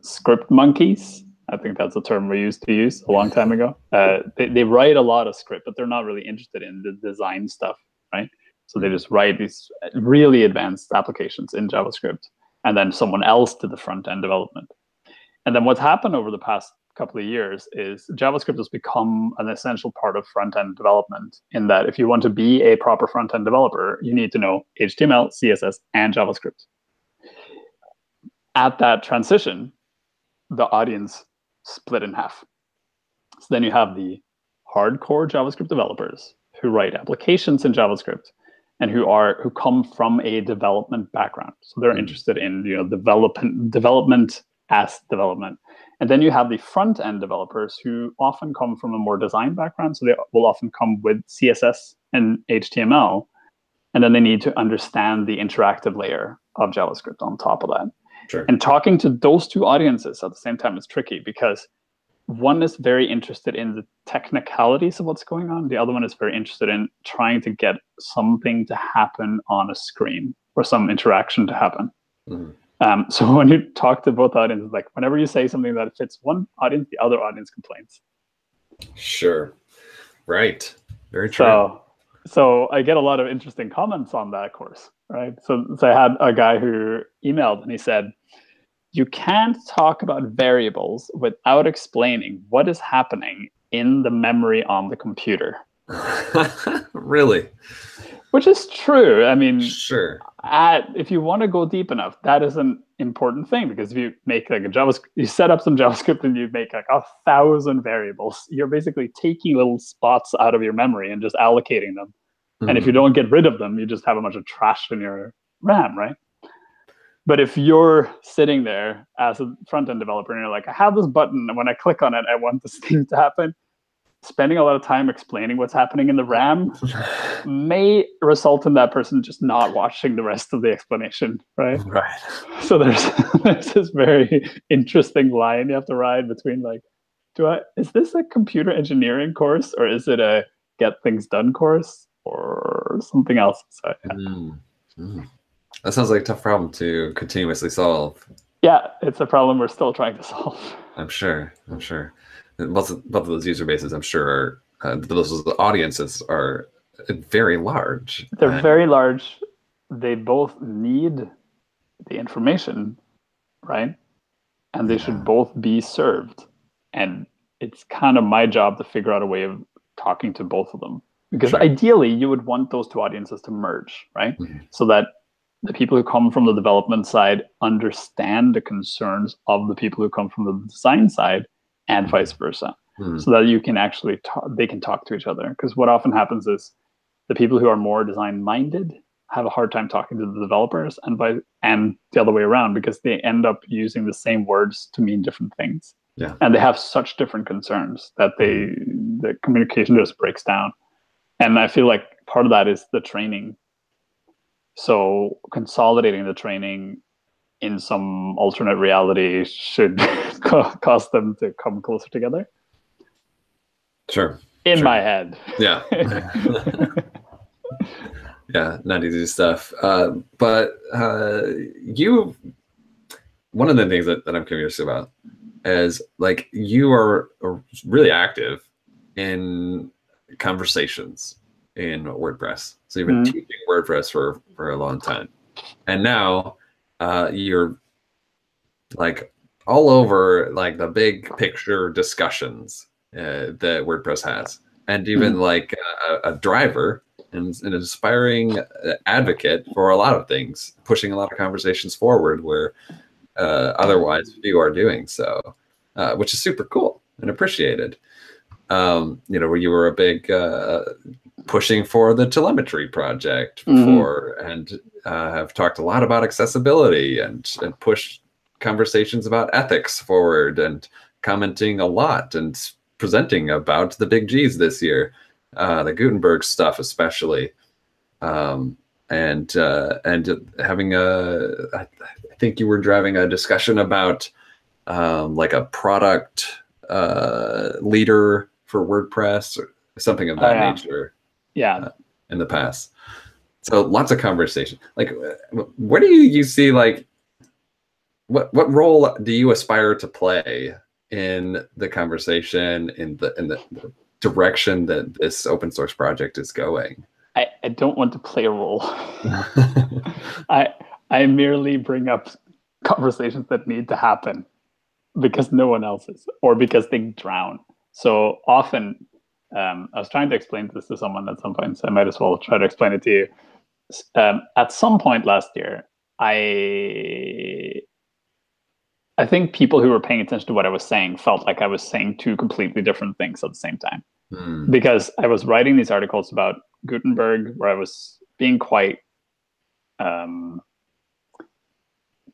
script monkeys. I think that's a term we used to use a long time ago. They write a lot of script, but they're not really interested in the design stuff, right? So they just write these really advanced applications in JavaScript, and then someone else did the front-end development. And then what's happened over the past couple of years is JavaScript has become an essential part of front-end development, in that if you want to be a proper front-end developer, you need to know HTML, CSS, and JavaScript. At that transition, the audience split in half. So then you have the hardcore JavaScript developers who write applications in JavaScript and who come from a development background. So they're interested in, you know, development as development. And then you have the front-end developers who often come from a more design background. So they will often come with CSS and HTML, and then they need to understand the interactive layer of JavaScript on top of that. Sure. And talking to those two audiences at the same time is tricky, because one is very interested in the technicalities of what's going on. The other one is very interested in trying to get something to happen on a screen, or some interaction to happen. So when you talk to both audiences, like whenever you say something that fits one audience, the other audience complains. Sure. Right. Very true. So I get a lot of interesting comments on that course, right? So I had a guy who emailed and he said, you can't talk about variables without explaining what is happening in the memory on the computer. Really? Which is true. I mean, sure. If you want to go deep enough, that is an important thing, because if you make like a JavaScript, you set up some JavaScript and you make like 1,000 variables, you're basically taking little spots out of your memory and just allocating them. And if you don't get rid of them, you just have a bunch of trash in your RAM, right? But if you're sitting there as a front-end developer and you're like, I have this button, and when I click on it, I want this thing to happen, spending a lot of time explaining what's happening in the RAM may result in that person just not watching the rest of the explanation, right? Right. So there's this very interesting line you have to ride between, like, is this a computer engineering course, or is it a get things done course, or something else? So, yeah. That sounds like a tough problem to continuously solve. Yeah, it's a problem we're still trying to solve. I'm sure. Both of those user bases, I'm sure, those audiences are very large. They're very large. They both need the information, right? And they should both be served. And it's kind of my job to figure out a way of talking to both of them. Because ideally, you would want those two audiences to merge, right? So that the people who come from the development side understand the concerns of the people who come from the design side, and vice versa, so that you can actually they can talk to each other. Because what often happens is the people who are more design minded have a hard time talking to the developers, and the other way around, because they end up using the same words to mean different things. Yeah. And they have such different concerns that the communication just breaks down. And I feel like part of that is the training. So consolidating the training in some alternate reality should cause them to come closer together. Sure. In my head. Yeah. Yeah, not easy stuff. But one of the things that I'm curious about is, like, you are really active in conversations in WordPress. So you've been teaching WordPress for a long time, and now you're like all over like the big picture discussions that WordPress has, and even like a driver and an inspiring advocate for a lot of things, pushing a lot of conversations forward where otherwise few are doing so, which is super cool and appreciated. You know, where you were a big pushing for the telemetry project before, and have talked a lot about accessibility and pushed conversations about ethics forward, and commenting a lot and presenting about the big G's this year, the Gutenberg stuff especially, and having I think you were driving a discussion about like a product leader for WordPress or something of that nature. Yeah, in the past. So lots of conversation. Like, where do you see, like, what role do you aspire to play in the conversation, in the direction that this open source project is going? I don't want to play a role. I merely bring up conversations that need to happen because no one else is, or because they drown. So often, I was trying to explain this to someone at some point, so I might as well try to explain it to you. At some point last year, I think people who were paying attention to what I was saying felt like I was saying two completely different things at the same time. Because I was writing these articles about Gutenberg where I was being quite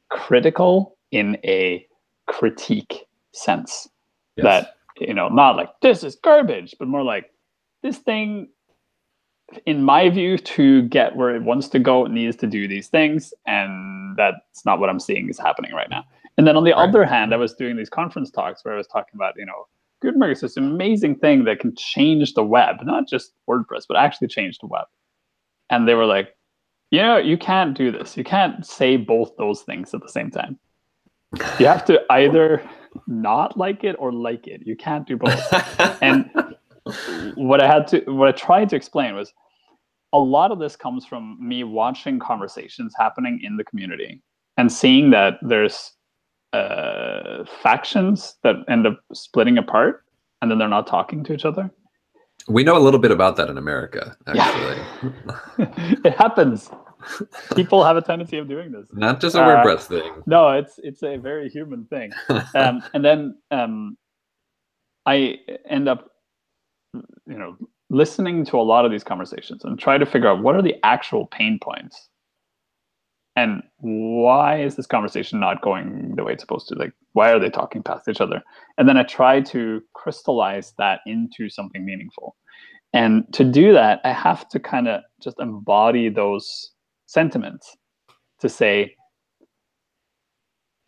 critical in a critique sense. Yes. That, you know, not like this is garbage, but more like this thing, in my view, to get where it wants to go, it needs to do these things, and that's not what I'm seeing is happening right now. And then on the other hand, I was doing these conference talks where I was talking about, you know, Gutenberg is this amazing thing that can change the web, not just WordPress, but actually change the web. And they were like, you know, you can't do this. You can't say both those things at the same time. You have to either not like it or like it. You can't do both. And what I tried to explain was a lot of this comes from me watching conversations happening in the community and seeing that there's factions that end up splitting apart and then they're not talking to each other. We know a little bit about that in America, actually. Yeah. It happens. People have a tendency of doing this. Not just a WordPress thing. No, it's a very human thing. And then I end up, you know, listening to a lot of these conversations and try to figure out what are the actual pain points and why is this conversation not going the way it's supposed to? Like, why are they talking past each other? And then I try to crystallize that into something meaningful. And to do that, I have to kind of just embody those sentiments to say,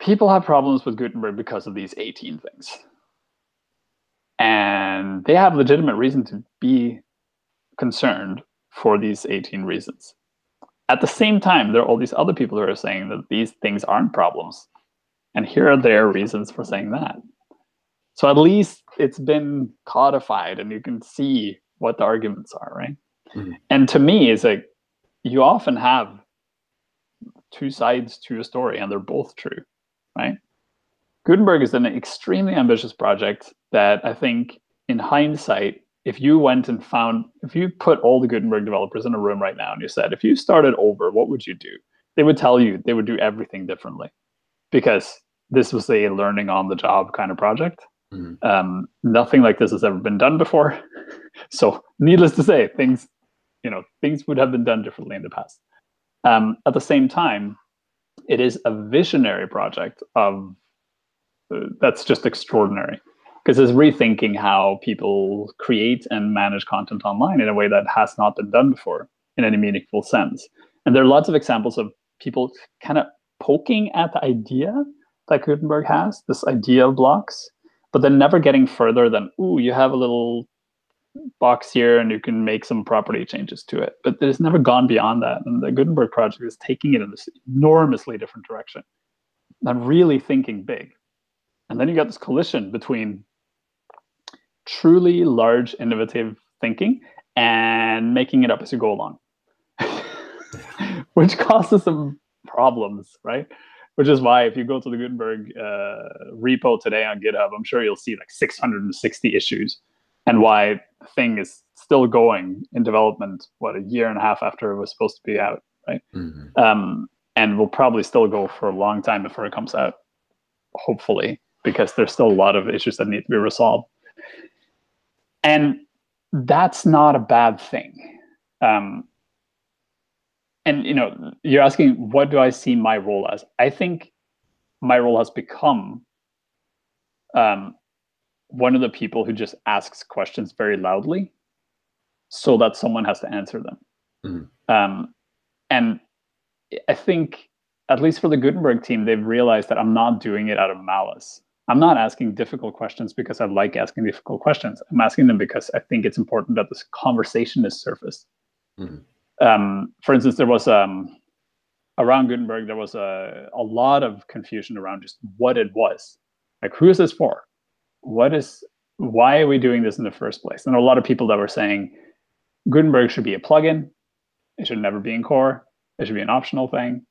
people have problems with Gutenberg because of these 18 things. And they have legitimate reason to be concerned for these 18 reasons. At the same time, there are all these other people who are saying that these things aren't problems. And here are their reasons for saying that. So at least it's been codified and you can see what the arguments are, right? Mm-hmm. And to me, it's like, you often have two sides to a story and they're both true, right? Gutenberg is an extremely ambitious project that I think in hindsight, if you put all the Gutenberg developers in a room right now and you said, if you started over, what would you do? They would tell you they would do everything differently because this was a learning on the job kind of project. Mm-hmm. Nothing like this has ever been done before. So needless to say, things would have been done differently in the past. At the same time, it is a visionary project that's just extraordinary. Because it's rethinking how people create and manage content online in a way that has not been done before in any meaningful sense. And there are lots of examples of people kind of poking at the idea that Gutenberg has, this idea of blocks, but then never getting further than, ooh, you have a little box here and you can make some property changes to it. But it's never gone beyond that. And the Gutenberg project is taking it in this enormously different direction and really thinking big. And then you got this collision between truly large innovative thinking and making it up as you go along, which causes some problems, right? Which is why if you go to the Gutenberg repo today on GitHub, I'm sure you'll see like 660 issues, and why the thing is still going in development, what, a year and a half after it was supposed to be out, right? And will probably still go for a long time before it comes out, hopefully, because there's still a lot of issues that need to be resolved. And that's not a bad thing. And, you know, you're asking, what do I see my role as? I think my role has become one of the people who just asks questions very loudly so that someone has to answer them. And I think, at least for the Gutenberg team, they've realized that I'm not doing it out of malice. I'm not asking difficult questions because I like asking difficult questions. I'm asking them because I think it's important that this conversation is surfaced. For instance, there was around Gutenberg, there was a lot of confusion around just what it was. Like, who is this for? Why are we doing this in the first place? And a lot of people that were saying Gutenberg should be a plugin. It should never be in core. It should be an optional thing.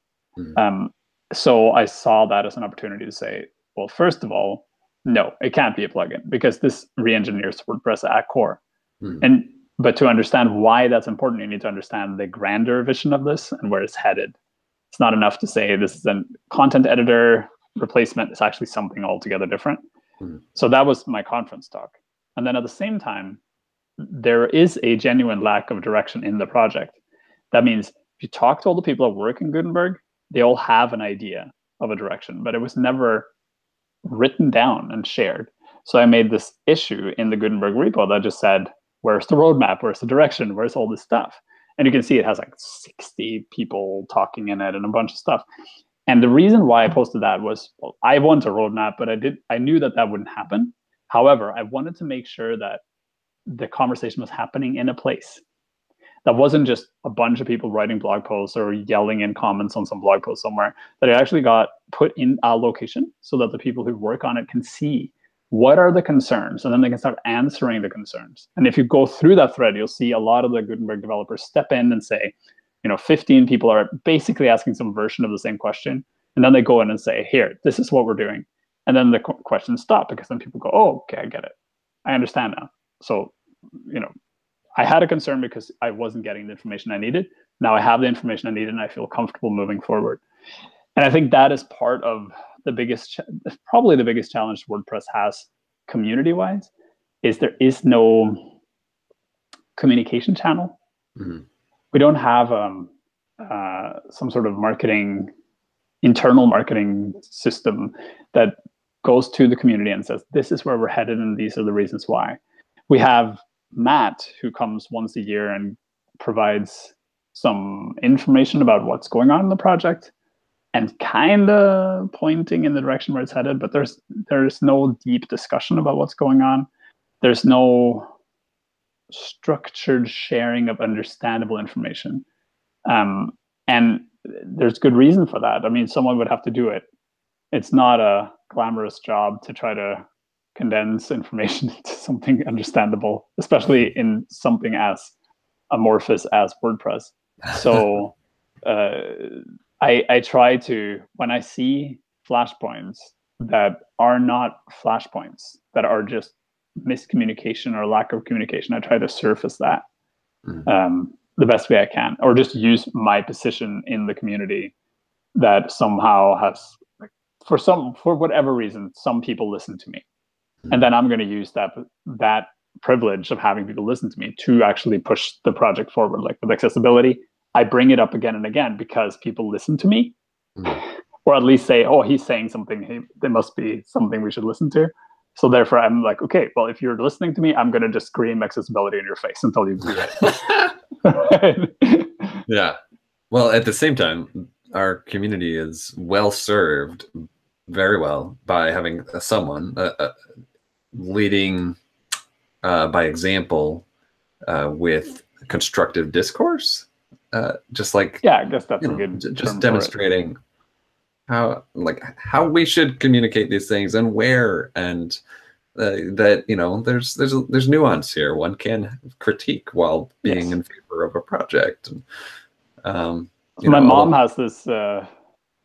So I saw that as an opportunity to say, well, first of all, no, it can't be a plugin because this re-engineers WordPress at core. But to understand why that's important, you need to understand the grander vision of this and where it's headed. It's not enough to say this is a content editor replacement. It's actually something altogether different. So that was my conference talk. And then at the same time, there is a genuine lack of direction in the project. That means if you talk to all the people that work in Gutenberg, they all have an idea of a direction, but it was never written down and shared. So I made this issue in the Gutenberg repo that just said, where's the roadmap? Where's the direction? Where's all this stuff? And you can see it has like 60 people talking in it and a bunch of stuff. And the reason why I posted that was, well, I want a roadmap, but I knew that that wouldn't happen. However, I wanted to make sure that the conversation was happening in a place that wasn't just a bunch of people writing blog posts or yelling in comments on some blog post somewhere, that it actually got put in a location so that the people who work on it can see what are the concerns, and then they can start answering the concerns. And if you go through that thread, you'll see a lot of the Gutenberg developers step in and say, 15 people are basically asking some version of the same question. And then they go in and say, here, this is what we're doing. And then the questions stop because then people go, oh, okay, I get it. I understand now. So, I had a concern because I wasn't getting the information I needed. Now I have the information I needed and I feel comfortable moving forward. And I think that is part of the biggest, probably the biggest challenge WordPress has community-wise, is there is no communication channel. We don't have some sort of internal marketing system that goes to the community and says, this is where we're headed and these are the reasons why. We have Matt, who comes once a year and provides some information about what's going on in the project and kind of pointing in the direction where it's headed, but there's no deep discussion about what's going on. There's no structured sharing of understandable information. And there's good reason for that. I mean, someone would have to do it. It's not a glamorous job to try to condense information into something understandable, especially in something as amorphous as WordPress. So I try to, when I see flashpoints that are not flashpoints, that are just miscommunication or lack of communication, I try to surface that the best way I can, or just use my position in the community that somehow has, for whatever reason, some people listen to me. And then I'm going to use that privilege of having people listen to me to actually push the project forward. Like with accessibility, I bring it up again and again because people listen to me, or at least say, oh, he's saying something. Hey, there must be something we should listen to. So therefore, I'm like, okay, well, if you're listening to me, I'm going to just scream accessibility in your face until you do it. Yeah. Well, at the same time, our community is well served very well by having someone leading by example with constructive discourse. Just like, yeah, I guess that's a good just demonstrating how we should communicate these things and where, and that, you know, there's nuance here. One can critique while being in favor of a project. And, so my mom has this,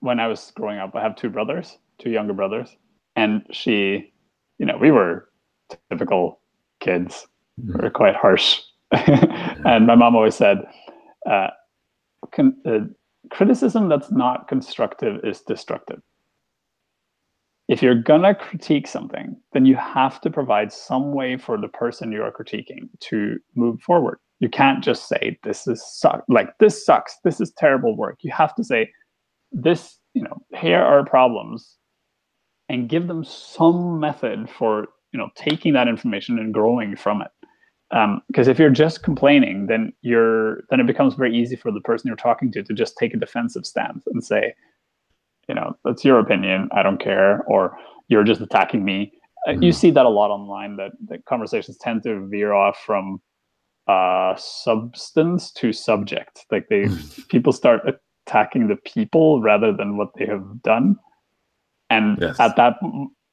when I was growing up, I have two younger brothers, and she, you know, we were typical kids. We were quite harsh. And my mom always said, criticism that's not constructive is destructive. If you're gonna critique something, then you have to provide some way for the person you are critiquing to move forward. You can't just say, this sucks, this is terrible work. You have to say, this, you know, here are problems, and give them some method for, you know, taking that information and growing from it. Because if you're just complaining, then it becomes very easy for the person you're talking to just take a defensive stance and say, you know, that's your opinion, I don't care, or you're just attacking me. You see that a lot online, that conversations tend to veer off from substance to subject. Like people start attacking the people rather than what they have done. And at that,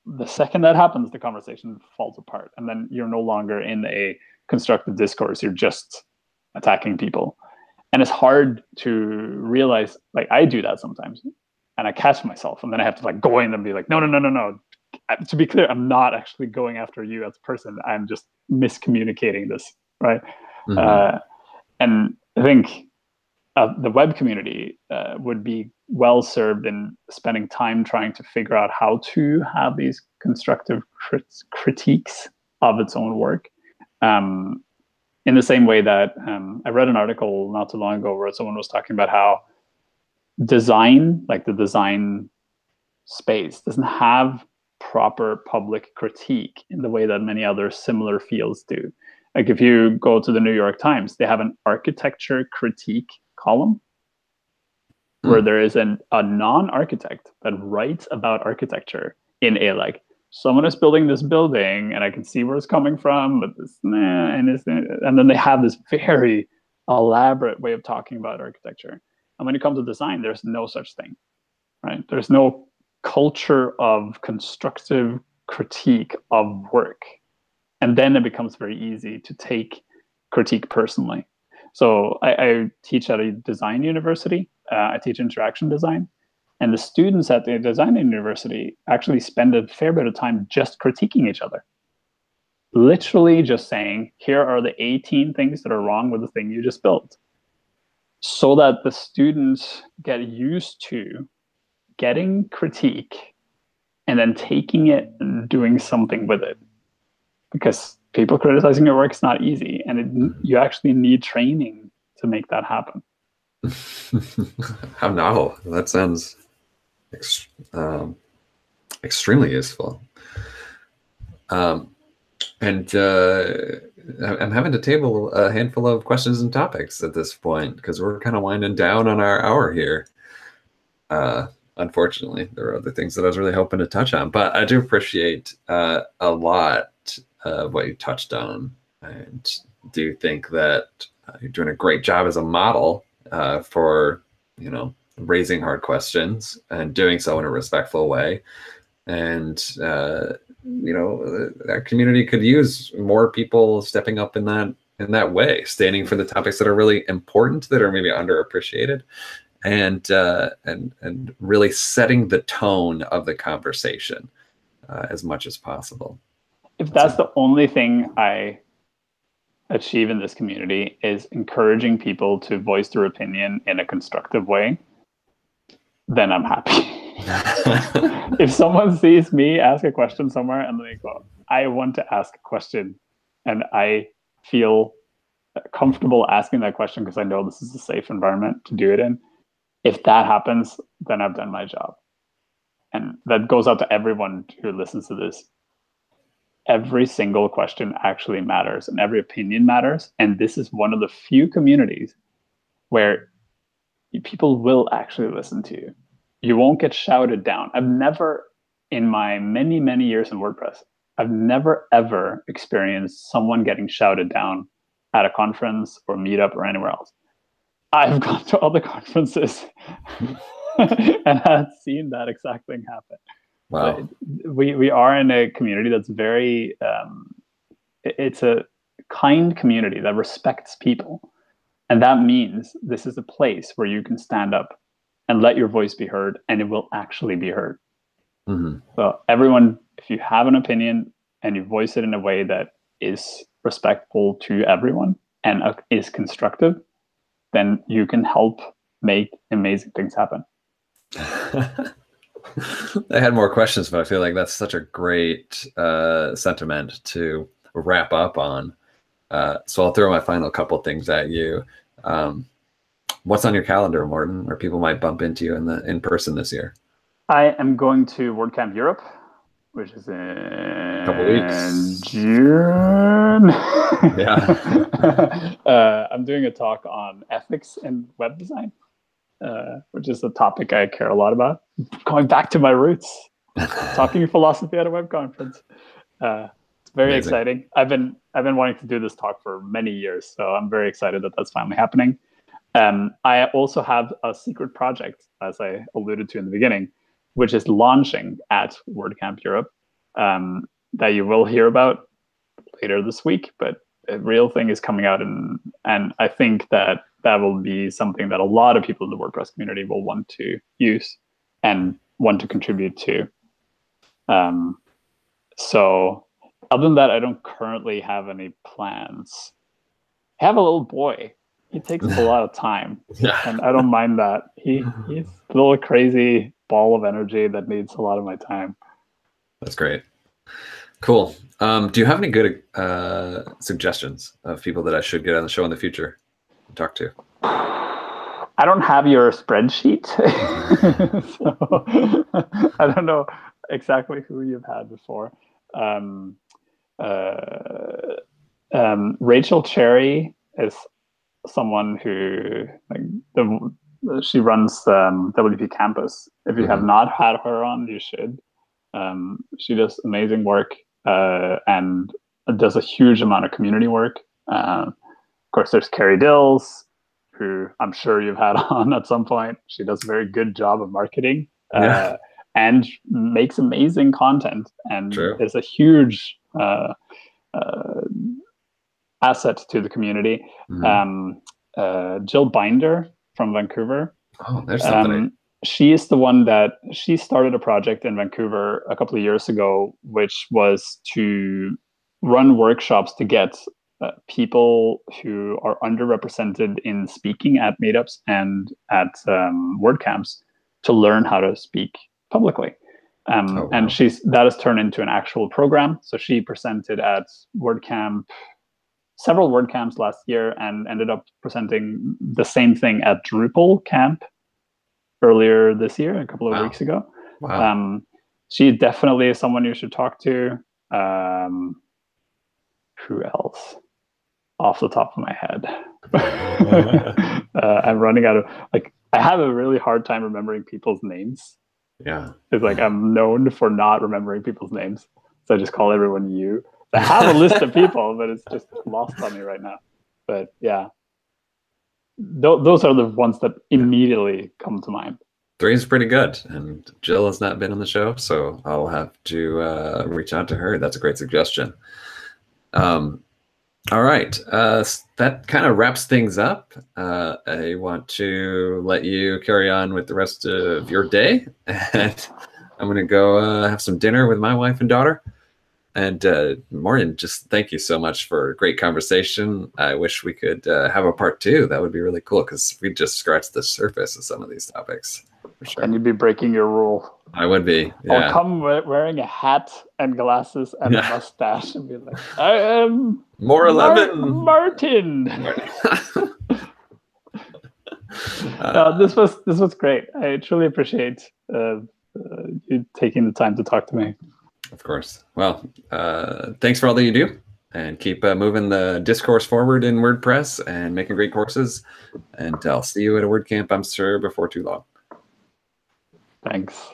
the second that happens, the conversation falls apart. And then you're no longer in a constructive discourse, you're just attacking people. And it's hard to realize, like, I do that sometimes. And I catch myself, and then I have to like go in and be like, no. To be clear, I'm not actually going after you as a person. I'm just miscommunicating this, right? And I think the web community would be well served in spending time trying to figure out how to have these constructive critiques of its own work. In the same way that I read an article not too long ago where someone was talking about how design, like the design space, doesn't have proper public critique in the way that many other similar fields do. Like if you go to the New York Times, they have an architecture critique column where there is a non-architect that writes about architecture in a like, someone is building this building and I can see where it's coming from, but this, and then they have this very elaborate way of talking about architecture. And when it comes to design, there's no such thing, right? There's no culture of constructive critique of work. And then it becomes very easy to take critique personally. So I teach at a design university. I teach interaction design. And the students at the design university actually spend a fair bit of time just critiquing each other. Literally just saying, here are the 18 things that are wrong with the thing you just built. So that the students get used to getting critique and then taking it and doing something with it. Because people criticizing your work is not easy, and you actually need training to make that happen. How novel. That sounds extremely useful. And I'm having to table a handful of questions and topics at this point because we're kind of winding down on our hour here. Unfortunately, there are other things that I was really hoping to touch on, but I do appreciate a lot of what you touched on, and do think that you're doing a great job as a model for, you know, raising hard questions and doing so in a respectful way. And you know, our community could use more people stepping up in that way, standing for the topics that are really important, that are maybe underappreciated, and really setting the tone of the conversation as much as possible. If that's the only thing I achieve in this community, is encouraging people to voice their opinion in a constructive way, then I'm happy. If someone sees me ask a question somewhere and they go, I want to ask a question, and I feel comfortable asking that question because I know this is a safe environment to do it in, if that happens, then I've done my job. And that goes out to everyone who listens to this. Every single question actually matters, and every opinion matters. And this is one of the few communities where people will actually listen to you. You won't get shouted down. I've never, in my many, many years in WordPress, I've never, ever experienced someone getting shouted down at a conference or meetup or anywhere else. I've gone to other conferences and I've seen that exact thing happen. Wow. We are in a community that's very it's a kind community that respects people, and that means this is a place where you can stand up and let your voice be heard, and it will actually be heard. Mm-hmm. So everyone, if you have an opinion and you voice it in a way that is respectful to everyone and is constructive, then you can help make amazing things happen. I had more questions, but I feel like that's such a great sentiment to wrap up on. So I'll throw my final couple things at you. What's on your calendar, Morten, where people might bump into you in person this year? I am going to WordCamp Europe, which is in Couple weeks. June. Yeah. I'm doing a talk on ethics in web design, which is a topic I care a lot about. Going back to my roots, talking philosophy at a web conference. It's very Amazing. exciting. I've been wanting to do this talk for many years, so I'm very excited that that's finally happening. I also have a secret project, as I alluded to in the beginning, which is launching at WordCamp Europe, that you will hear about later this week. But the real thing is coming out, and I think that will be something that a lot of people in the WordPress community will want to use and want to contribute to. So other than that, I don't currently have any plans. I have a little boy. He takes up a lot of time, and I don't mind that. He's a little crazy ball of energy that needs a lot of my time. That's great. Cool. Do you have any good suggestions of people that I should get on the show in the future and talk to? I don't have your spreadsheet, so I don't know exactly who you've had before. Rachel Cherry is someone who she runs WP Campus. If you have not had her on, you should. She does amazing work and does a huge amount of community work. Of course, there's Carrie Dills, who I'm sure you've had on at some point. She does a very good job of marketing and makes amazing content, and is a huge asset to the community. Jill Binder from Vancouver. Oh, there's something. She is the one that she started a project in Vancouver a couple of years ago, which was to run workshops to get people who are underrepresented in speaking at meetups and at WordCamps to learn how to speak publicly. And that has turned into an actual program. So she presented at WordCamp, several WordCamps last year, and ended up presenting the same thing at Drupal Camp earlier this year, a couple of weeks ago. She definitely is someone you should talk to. Who else? Off the top of my head. I'm running out of, I have a really hard time remembering people's names. Yeah. It's I'm known for not remembering people's names. So I just call everyone you. I have a list of people, but it's just lost on me right now. But yeah, those are the ones that immediately come to mind. 3 is pretty good, and Jill has not been on the show, so I'll have to reach out to her. That's a great suggestion. All right, that kind of wraps things up. I want to let you carry on with the rest of your day, and I'm going to go have some dinner with my wife and daughter. And Morten, just thank you so much for a great conversation. I wish we could have a part 2. That would be really cool, because we just scratched the surface of some of these topics. For sure. And you'd be breaking your rule. I would be. Yeah. I'll come wearing a hat and glasses and a mustache and be like, I am More 11. Morten. This was great. I truly appreciate you taking the time to talk to me. Of course. Well, thanks for all that you do, and keep moving the discourse forward in WordPress and making great courses. And I'll see you at a WordCamp, I'm sure, before too long. Thanks.